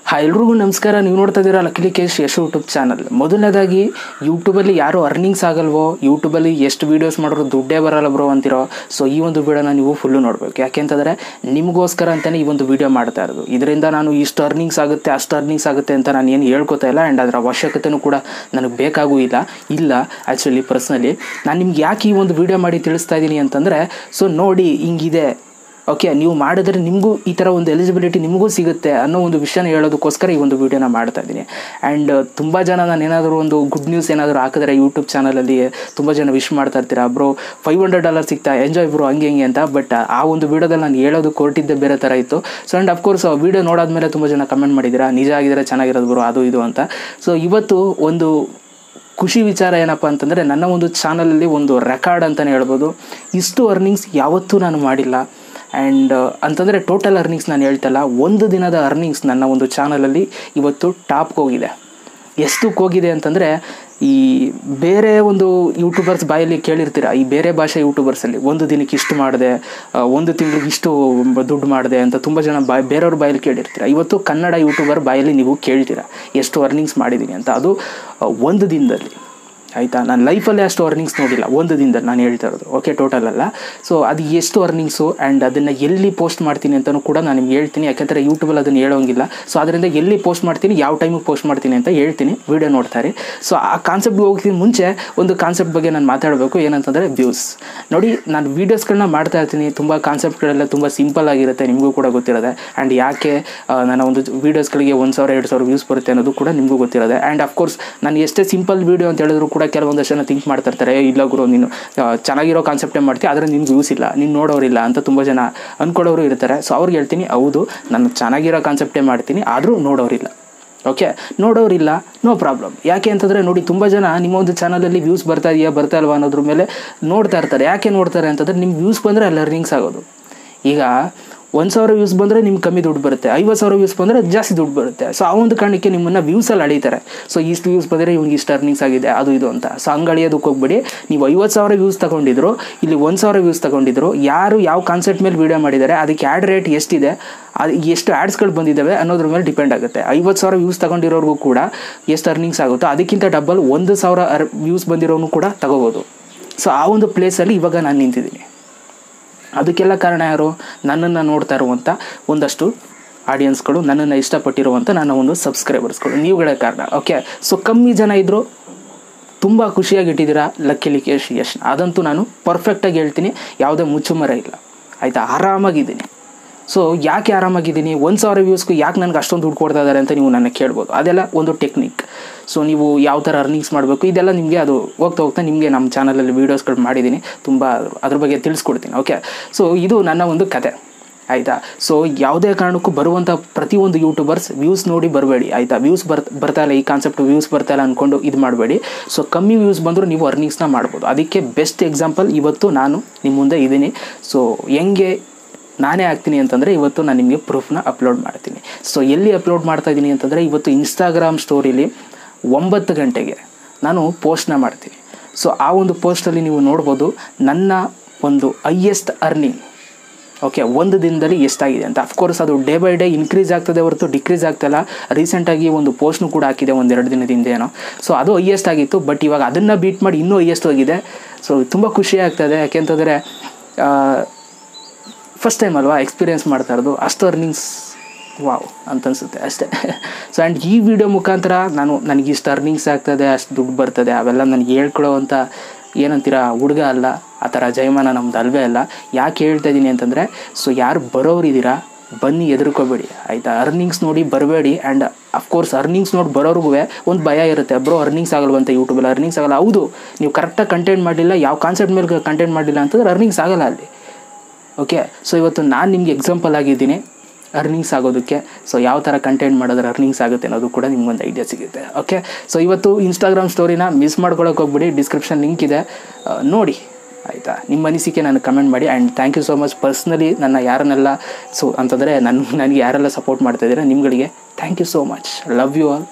Hi ಎಲ್ರಿಗೂ ನಮಸ್ಕಾರ. ನೀವು ನೋಡ್ತಾ ಇದ್ದೀರಾ ಲಕ್ಲೇಶ್ ಯಶ್ ಯೂಟ್ಯೂಬ್ ಚಾನಲ್. ಮೊದಲನೇದಾಗಿ ಯೂಟ್ಯೂಬಲ್ಲಿ ಯಾರು ಅರ್ನಿಂಗ್ಸ್ ಆಗಲ್ವೋ, ಯೂಟ್ಯೂಬಲ್ಲಿ ಎಷ್ಟು ವೀಡಿಯೋಸ್ ಮಾಡಿದ್ರು ದುಡ್ಡೇ ಬರಲ್ಲ ಬ್ರೋ ಅಂತಿರೋ, ಸೊ ಈ ಒಂದು ವೀಡಿಯೋನ ನೀವು ಫುಲ್ಲು ನೋಡಬೇಕು. ಯಾಕೆಂತಂದರೆ ನಿಮಗೋಸ್ಕರ ಅಂತಲೇ ಈ ಒಂದು ವೀಡಿಯೋ ಮಾಡ್ತಾ ಇರೋದು. ಇದರಿಂದ ನಾನು ಇಷ್ಟು ಅರ್ನಿಂಗ್ಸ್ ಆಗುತ್ತೆ ಅಷ್ಟು ಅರ್ನಿಂಗ್ಸ್ ಆಗುತ್ತೆ ಅಂತ ನಾನು ಏನು ಹೇಳ್ಕೊತಾ ಇಲ್ಲ. ಆ್ಯಂಡ್ ಅದರ ಅವಶ್ಯಕತೆಯೂ ಕೂಡ ನನಗೆ ಬೇಕಾಗೂ ಇಲ್ಲ. ಆ್ಯಕ್ಚುಲಿ ಪರ್ಸ್ನಲಿ ನಾನು ನಿಮ್ಗೆ ಯಾಕೆ ಈ ಒಂದು ವೀಡಿಯೋ ಮಾಡಿ ತಿಳಿಸ್ತಾ ಇದ್ದೀನಿ ಅಂತಂದರೆ, ಸೊ ನೋಡಿ ಹಿಂಗಿದೆ, ಓಕೆ ನೀವು ಮಾಡಿದ್ರೆ ನಿಮಗೂ ಈ ಥರ ಒಂದು ಎಲಿಜಿಬಿಲಿಟಿ ನಿಮಗೂ ಸಿಗುತ್ತೆ ಅನ್ನೋ ಒಂದು ವಿಷಯನ ಹೇಳೋದಕ್ಕೋಸ್ಕರ ಈ ಒಂದು ವೀಡಿಯೋನ ಮಾಡ್ತಾ ಇದ್ದೀನಿ. ಆ್ಯಂಡ್ ತುಂಬ ಜನ ನಾನು ಏನಾದರೂ ಒಂದು ಗುಡ್ ನ್ಯೂಸ್ ಏನಾದರೂ ಹಾಕಿದ್ರೆ ಯೂಟ್ಯೂಬ್ ಚಾನಲಲ್ಲಿ ತುಂಬ ಜನ ವಿಶ್ ಮಾಡ್ತಾ ಇರ್ತೀರಾ, ಬ್ರೋ $500 ಸಿಗ್ತಾ, ಎಂಜಾಯ್ ಬ್ರೋ ಹಂಗೆ ಹಿಂಗೆ ಅಂತ. ಬಟ್ ಆ ಒಂದು ವೀಡಿಯೋದಲ್ಲಿ ನಾನು ಹೇಳೋದು ಕೊಟ್ಟಿದ್ದೆ ಬೇರೆ ಥರ ಇತ್ತು. ಸೊ ಆ್ಯಂಡ್ ಅಫ್ಕೋರ್ಸ್ ವೀಡಿಯೋ ನೋಡಾದ್ಮೇಲೆ ತುಂಬ ಜನ ಕಮೆಂಟ್ ಮಾಡಿದ್ದೀರಾ, ನಿಜ ಆಗಿದ್ರೆ ಚೆನ್ನಾಗಿರೋದು ಬ್ರೋ ಅದು ಇದು ಅಂತ. ಸೊ ಇವತ್ತು ಒಂದು ಖುಷಿ ವಿಚಾರ ಏನಪ್ಪ ಅಂತಂದರೆ, ನನ್ನ ಒಂದು ಚಾನಲಲ್ಲಿ ಒಂದು ರೆಕಾರ್ಡ್ ಅಂತಲೇ ಹೇಳ್ಬೋದು. ಇಷ್ಟು ಅರ್ನಿಂಗ್ಸ್ ಯಾವತ್ತೂ ನಾನು ಮಾಡಿಲ್ಲ. ಆ್ಯಂಡ್ ಅಂತಂದರೆ ಟೋಟಲ್ ಅರ್ನಿಂಗ್ಸ್ ನಾನು ಹೇಳ್ತಲ್ಲ, ಒಂದು ದಿನದ ಅರ್ನಿಂಗ್ಸ್ ನನ್ನ ಒಂದು ಚಾನಲಲ್ಲಿ ಇವತ್ತು ಟಾಪ್ಗೆ ಹೋಗಿದೆ. ಎಷ್ಟಕ್ಕೆ ಹೋಗಿದೆ ಅಂತಂದರೆ, ಈ ಬೇರೆ ಒಂದು ಯೂಟ್ಯೂಬರ್ಸ್ ಬಾಯಲ್ಲಿ ಕೇಳಿರ್ತೀರ, ಈ ಬೇರೆ ಭಾಷೆ ಯೂಟ್ಯೂಬರ್ಸಲ್ಲಿ ಒಂದು ದಿನಕ್ಕೆ ಇಷ್ಟು ಮಾಡಿದೆ, ಒಂದು ತಿಂಗಳಿಗೆ ಇಷ್ಟು ದುಡ್ಡು ಮಾಡಿದೆ ಅಂತ ತುಂಬ ಜನ ಬೇರೆಯವ್ರ ಬಾಯಲ್ಲಿ ಕೇಳಿರ್ತೀರ. ಇವತ್ತು ಕನ್ನಡ ಯೂಟ್ಯೂಬರ್ ಬಾಯಲ್ಲಿ ನೀವು ಕೇಳ್ತೀರ ಎಷ್ಟು ಅರ್ನಿಂಗ್ಸ್ ಮಾಡಿದ್ದೀನಿ ಅಂತ. ಅದು ಒಂದು ದಿನದಲ್ಲಿ, ಆಯಿತಾ. ನಾನು ಲೈಫಲ್ಲೇ ಅಷ್ಟು ಅರ್ನಿಂಗ್ಸ್ ನೋಡಿಲ್ಲ ಒಂದು ದಿನದಲ್ಲಿ ನಾನು ಹೇಳ್ತಾ ಇರೋದು, ಓಕೆ, ಟೋಟಲ್ ಅಲ್ಲ. ಸೊ ಅದು ಎಷ್ಟು ಅರ್ನಿಂಗ್ಸು ಆ್ಯಂಡ್ ಅದನ್ನು ಎಲ್ಲಿ ಪೋಸ್ಟ್ ಮಾಡ್ತೀನಿ ಅಂತಲೂ ಕೂಡ ನಾನು ನಿಮ್ಗೆ ಹೇಳ್ತೀನಿ. ಯಾಕೆಂದರೆ ಯೂಟ್ಯೂಬಲ್ಲಿ ಅದನ್ನು ಹೇಳೋಂಗಿಲ್ಲ. ಸೊ ಅದರಿಂದ ಎಲ್ಲಿ ಪೋಸ್ಟ್ ಮಾಡ್ತೀನಿ, ಯಾವ ಟೈಮಿಗೆ ಪೋಸ್ಟ್ ಮಾಡ್ತೀನಿ ಅಂತ ಹೇಳ್ತೀನಿ, ವೀಡಿಯೋ ನೋಡ್ತಾರೆ. ಸೊ ಆ ಕಾನ್ಸೆಪ್ಟ್ಗೆ ಹೋಗ್ತೀನಿ ಮುಂಚೆ ಒಂದು ಕಾನ್ಸೆಪ್ಟ್ ಬಗ್ಗೆ ನಾನು ಮಾತಾಡಬೇಕು. ಏನಂತಂದರೆ ವ್ಯೂಸ್. ನೋಡಿ, ನಾನು ವೀಡಿಯೋಸ್ಗಳನ್ನ ಮಾಡ್ತಾ ಇರ್ತೀನಿ, ತುಂಬ ಕಾನ್ಸೆಪ್ಟ್ಗಳೆಲ್ಲ ತುಂಬ ಸಿಂಪಲ್ ಆಗಿರುತ್ತೆ, ನಿಮಗೂ ಕೂಡ ಗೊತ್ತಿರೋದೆ. ಆ್ಯಂಡ್ ಯಾಕೆ ನನ್ನ ಒಂದು ವೀಡಿಯೋಸ್ಗಳಿಗೆ 1,000-2,000 ವ್ಯೂಸ್ ಬರುತ್ತೆ ಅನ್ನೋದು ಕೂಡ ನಿಮಗೂ ಗೊತ್ತಿರೋದೆ. ಆ್ಯಂಡ್ ಅಫ್ಕೋರ್ಸ್ ನಾನು ಎಷ್ಟೇ ಸಿಂಪಲ್ ವೀಡಿಯೋ ಅಂತ ಹೇಳಿದ್ರು ಕೂಡ ಕೆಲವೊಂದಷ್ಟು ಜನ ಥಿಂಕ್ ಮಾಡ್ತಾ ಇರ್ತಾರೆ, ಇಲ್ಲ ಗುರು ನೀನು ಚೆನ್ನಾಗಿರೋ ಕಾನ್ಸೆಪ್ಟೇ ಮಾಡ್ತೀವಿ, ಆದರೆ ನಿನ್ಗೆ ವ್ಯೂಸ್ ಇಲ್ಲ, ನೀನು ನೋಡೋರಿಲ್ಲ ಅಂತ ತುಂಬ ಜನ ಅಂದ್ಕೊಳ್ಳೋರು ಇರ್ತಾರೆ. ಸೊ ಅವ್ರಿಗೆ ಹೇಳ್ತೀನಿ, ಹೌದು ನಾನು ಚೆನ್ನಾಗಿರೋ ಕಾನ್ಸೆಪ್ಟೇ ಮಾಡ್ತೀನಿ, ಆದರೂ ನೋಡೋರಿಲ್ಲ. ಓಕೆ, ನೋಡೋರಿಲ್ಲ, ನೋ ಪ್ರಾಬ್ಲಮ್. ಯಾಕೆ ಅಂತಂದರೆ ನೋಡಿ, ತುಂಬ ಜನ ನಿಮ್ಮ ಒಂದು ಚಾನಲಲ್ಲಿ ವ್ಯೂಸ್ ಬರ್ತಾ ಇಲ್ವಾ ಅನ್ನೋದ್ರ ಮೇಲೆ ನೋಡ್ತಾ ಇರ್ತಾರೆ. ಯಾಕೆ ನೋಡ್ತಾರೆ ಅಂತಂದರೆ, ನಿಮ್ಮ ವ್ಯೂಸ್ ಬಂದರೆ ಅಲ್ಲಿ ಅರ್ನಿಂಗ್ಸ್ ಆಗೋದು. ಈಗ 1,000 ವ್ಯೂಸ್ ಬಂದರೆ ನಿಮ್ಗೆ ಕಮ್ಮಿ ದುಡ್ಡು ಬರುತ್ತೆ, 50,000 ವ್ಯೂಸ್ ಬಂದರೆ ಜಾಸ್ತಿ ದುಡ್ಡು ಬರುತ್ತೆ. ಸೊ ಆ ಒಂದು ಕಾರಣಕ್ಕೆ ನಿಮ್ಮನ್ನು ವ್ಯೂಸಲ್ಲಿ ಅಳೀತಾರೆ. ಸೊ ಇಷ್ಟು ವ್ಯೂಸ್ ಬಂದರೆ ಇವ್ನಿಗೆ ಇಷ್ಟು ಅರ್ನಿಂಗ್ಸ್ ಆಗಿದೆ ಅದು ಇದು ಅಂತ. ಸೊ ಹಂಗೆ ಅಳಿಯೋದಕ್ಕೆ ಹೋಗ್ಬೇಡಿ. ನೀವು 50,000 ವ್ಯೂಸ್ ತೊಗೊಂಡಿದ್ರು, ಇಲ್ಲಿ 1,000 ವ್ಯೂಸ್ ತೊಗೊಂಡಿದ್ರು, ಯಾರು ಯಾವ ಕಾನ್ಸೆಪ್ಟ್ ಮೇಲೆ ವೀಡಿಯೋ ಮಾಡಿದ್ದಾರೆ, ಅದಕ್ಕೆ ಆ್ಯಡ್ ರೇಟ್ ಎಷ್ಟಿದೆ, ಅದು ಎಷ್ಟು ಆ್ಯಡ್ಸ್ಗಳು ಬಂದಿದ್ದಾವೆ ಅನ್ನೋದ್ರ ಮೇಲೆ ಡಿಪೆಂಡ್ ಆಗುತ್ತೆ. 50,000 ವ್ಯೂಸ್ ತೊಗೊಂಡಿರೋರ್ಗೂ ಕೂಡ ಎಷ್ಟು ಅರ್ನಿಂಗ್ಸ್ ಆಗುತ್ತೋ ಅದಕ್ಕಿಂತ ಡಬಲ್ 1,000 ವ್ಯೂಸ್ ಬಂದಿರೋನು ಕೂಡ ತಗೋಬೋದು. ಸೊ ಆ ಒಂದು ಪ್ಲೇಸಲ್ಲಿ ಇವಾಗ ನಾನು ನಿಂತಿದ್ದೀನಿ. ಅದಕ್ಕೆಲ್ಲ ಕಾರಣ ಯಾರು? ನನ್ನನ್ನು ನೋಡ್ತಾ ಇರುವಂಥ ಒಂದಷ್ಟು ಆಡಿಯನ್ಸ್ಗಳು, ನನ್ನನ್ನು ಇಷ್ಟಪಟ್ಟಿರುವಂಥ ನನ್ನ ಒಂದು ಸಬ್ಸ್ಕ್ರೈಬರ್ಸ್ಗಳು, ನೀವುಗಳೇ ಕಾರಣ. ಓಕೆ, ಸೊ ಕಮ್ಮಿ ಜನ ಇದ್ದರೂ ತುಂಬ ಖುಷಿಯಾಗಿಟ್ಟಿದ್ದೀರಾ ಲಕ್ಕೇಶ್ ಯಶ್. ಅದಂತೂ ನಾನು ಪರ್ಫೆಕ್ಟಾಗಿ ಹೇಳ್ತೀನಿ, ಯಾವುದೇ ಮುಚ್ಚುಮರ ಇಲ್ಲ, ಆಯಿತಾ. ಆರಾಮಾಗಿದ್ದೀನಿ. ಸೊ ಯಾಕೆ ಆರಾಮಾಗಿದ್ದೀನಿ, 1,000 ವ್ಯೂಸ್ಗೂ ಯಾಕೆ ನನಗೆ ಅಷ್ಟೊಂದು ದುಡ್ಡು ಕೊಡ್ತಾ ಇದ್ದಾರೆ ಅಂತ ನೀವು ನನಗೆ ಕೇಳ್ಬೋದು. ಅದೆಲ್ಲ ಒಂದು ಟೆಕ್ನಿಕ್. ಸೊ ನೀವು ಯಾವ ಥರ ಅರ್ನಿಂಗ್ಸ್ ಮಾಡಬೇಕು ಇದೆಲ್ಲ ನಿಮಗೆ ಅದು ಹೋಗ್ತಾ ನಿಮಗೆ ನಮ್ಮ ಚಾನಲಲ್ಲಿ ವೀಡಿಯೋಸ್ಗಳು ಮಾಡಿದ್ದೀನಿ, ತುಂಬ ಅದ್ರ ಬಗ್ಗೆ ತಿಳಿಸ್ಕೊಡ್ತೀನಿ. ಓಕೆ, ಸೊ ಇದು ನನ್ನ ಒಂದು ಕತೆ, ಆಯಿತಾ. ಸೊ ಯಾವುದೇ ಕಾರಣಕ್ಕೂ ಬರುವಂಥ ಪ್ರತಿಯೊಂದು ಯೂಟ್ಯೂಬರ್ಸ್ ವ್ಯೂಸ್ ನೋಡಿ ಬರಬೇಡಿ, ಆಯಿತಾ. ವ್ಯೂಸ್ ಬರ್ತಾ ಇಲ್ಲ, ಈ ಕಾನ್ಸೆಪ್ಟ್ ವ್ಯೂಸ್ ಬರ್ತಾ ಇಲ್ಲ ಅಂದ್ಕೊಂಡು ಇದು ಮಾಡಬೇಡಿ. ಸೊ ಕಮ್ಮಿ ವ್ಯೂಸ್ ಬಂದರೂ ನೀವು ಅರ್ನಿಂಗ್ಸ್ನ ಮಾಡ್ಬೋದು. ಅದಕ್ಕೆ ಬೆಸ್ಟ್ ಎಕ್ಸಾಂಪಲ್ ಇವತ್ತು ನಾನು ನಿಮ್ಮ ಮುಂದೆ ಇದ್ದೀನಿ. ಸೊ ಹೆಂಗೆ ನಾನೇ ಆಗ್ತೀನಿ ಅಂತಂದರೆ, ಇವತ್ತು ನಾನು ನಿಮಗೆ ಪ್ರೂಫ್ನ ಅಪ್ಲೋಡ್ ಮಾಡ್ತೀನಿ. ಸೊ ಎಲ್ಲಿ ಅಪ್ಲೋಡ್ ಮಾಡ್ತಾ ಇದ್ದೀನಿ ಅಂತಂದರೆ, ಇವತ್ತು ಇನ್ಸ್ಟಾಗ್ರಾಮ್ ಸ್ಟೋರಿಲಿ 9 ಗಂಟೆಗೆ ನಾನು ಪೋಸ್ಟ್ನ ಮಾಡ್ತೀನಿ. ಸೊ ಆ ಒಂದು ಪೋಸ್ಟಲ್ಲಿ ನೀವು ನೋಡ್ಬೋದು ನನ್ನ ಒಂದು ಹೈಯೆಸ್ಟ್ ಅರ್ನಿಂಗ್, ಓಕೆ, ಒಂದು ದಿನದಲ್ಲಿ ಎಷ್ಟಾಗಿದೆ ಅಂತ. ಅಫ್ಕೋರ್ಸ್ ಅದು ಡೇ ಬೈ ಡೇ ಇನ್ಕ್ರೀಸ್ ಆಗ್ತದೆ ಹೊರತು ಡಿಕ್ರೀಸ್ ಆಗ್ತಾಯಿಲ್ಲ. ರೀಸೆಂಟಾಗಿ ಒಂದು ಪೋಸ್ಟ್ನು ಕೂಡ ಹಾಕಿದೆ 1-2 ದಿನದಿಂದ ಏನೋ. ಸೊ ಅದು ಹೈಯೆಸ್ಟ್ ಆಗಿತ್ತು, ಬಟ್ ಇವಾಗ ಅದನ್ನು ಬೀಟ್ ಮಾಡಿ ಇನ್ನೂ ಹೈಯೆಸ್ಟ್ ಹೋಗಿದೆ. ಸೊ ತುಂಬ ಖುಷಿ ಆಗ್ತದೆ. ಯಾಕೆಂತಂದರೆ ಫಸ್ಟ್ ಟೈಮ್ ಅಲ್ವಾ ಎಕ್ಸ್ಪೀರಿಯೆನ್ಸ್ ಮಾಡ್ತಾ ಇರೋದು. ಅಷ್ಟು ಅರ್ನಿಂಗ್ಸ್ ವಾವ್ ಅಂತ ಅನಿಸುತ್ತೆ ಅಷ್ಟೇ. ಸೊ ಆ್ಯಂಡ್ ಈ ವಿಡಿಯೋ ಮುಖಾಂತರ ನನಗೆ ಇಷ್ಟು ಅರ್ನಿಂಗ್ಸ್ ಆಗ್ತದೆ, ಅಷ್ಟು ದುಡ್ಡು ಬರ್ತದೆ, ಅವೆಲ್ಲ ನನಗೆ ಹೇಳ್ಕೊಳ್ಳೋವಂಥ ಏನಂತೀರ ಹುಡುಗ ಅಲ್ಲ, ಆ ಥರ ಜಯಮಾನ ನಮ್ದು ಅಲ್ವೇ ಅಲ್ಲ. ಯಾಕೆ ಹೇಳ್ತಾ ಇದ್ದೀನಿ ಅಂತಂದರೆ, ಸೊ ಯಾರು ಬರೋರಿದ್ದೀರಾ ಬನ್ನಿ, ಎದುರ್ಕೋಬೇಡಿ, ಆಯಿತಾ. ಅರ್ನಿಂಗ್ಸ್ ನೋಡಿ ಬರಬೇಡಿ. ಆ್ಯಂಡ್ ಅಫ್ಕೋರ್ಸ್ ಅರ್ನಿಂಗ್ಸ್ ನೋಡಿ ಬರೋರ್ಗೂ ಒಂದು ಭಯ ಇರುತ್ತೆ, ಬ್ರೋ ಅರ್ನಿಂಗ್ಸ್ ಆಗಲ್ವಂತ ಯೂಟ್ಯೂಬಲ್ಲಿ, ಅರ್ನಿಂಗ್ಸ್ ಆಗಲ್ಲ. ಹೌದು, ನೀವು ಕರೆಕ್ಟಾಗಿ ಕಂಟೆಂಟ್ ಮಾಡಲಿಲ್ಲ, ಯಾವ ಕಾನ್ಸೆಪ್ಟ್ ಮೇಲೆ ಕಂಟೆಂಟ್ ಮಾಡಲಿಲ್ಲ ಅಂತಂದ್ರೆ ಅರ್ನಿಂಗ್ಸ್ ಆಗಲ್ಲ ಅಲ್ಲಿ. ಓಕೆ, ಸೊ ಇವತ್ತು ನಾನು ನಿಮಗೆ ಎಕ್ಸಾಂಪಲ್ ಆಗಿದ್ದೀನಿ ಅರ್ನಿಂಗ್ಸ್ ಆಗೋದಕ್ಕೆ. ಸೊ ಯಾವ ಥರ ಕಂಟೆಂಟ್ ಮಾಡಿದ್ರೆ ಅರ್ನಿಂಗ್ಸ್ ಆಗುತ್ತೆ ಅನ್ನೋದು ಕೂಡ ನಿಮ್ಗೊಂದು ಐಡಿಯಾ ಸಿಗುತ್ತೆ. ಓಕೆ, ಸೊ ಇವತ್ತು ಇನ್ಸ್ಟಾಗ್ರಾಮ್ ಸ್ಟೋರಿನ ಮಿಸ್ ಮಾಡ್ಕೊಳ್ಳೋಕೆ ಹೋಗ್ಬಿಡಿ, ಡಿಸ್ಕ್ರಿಪ್ಷನ್ ಲಿಂಕ್ ಇದೆ, ನೋಡಿ, ಆಯಿತಾ. ನಿಮ್ಮ ಅನಿಸಿಕೆ ನನಗೆ ಕಮೆಂಟ್ ಮಾಡಿ. And thank you so much. Personally ನನ್ನ ಯಾರನ್ನೆಲ್ಲ ನನಗೆ ಯಾರೆಲ್ಲ ಸಪೋರ್ಟ್ ಮಾಡ್ತಾಯಿದ್ದೀರಾ ನಿಮ್ಗಳಿಗೆ thank you so much. Love you all.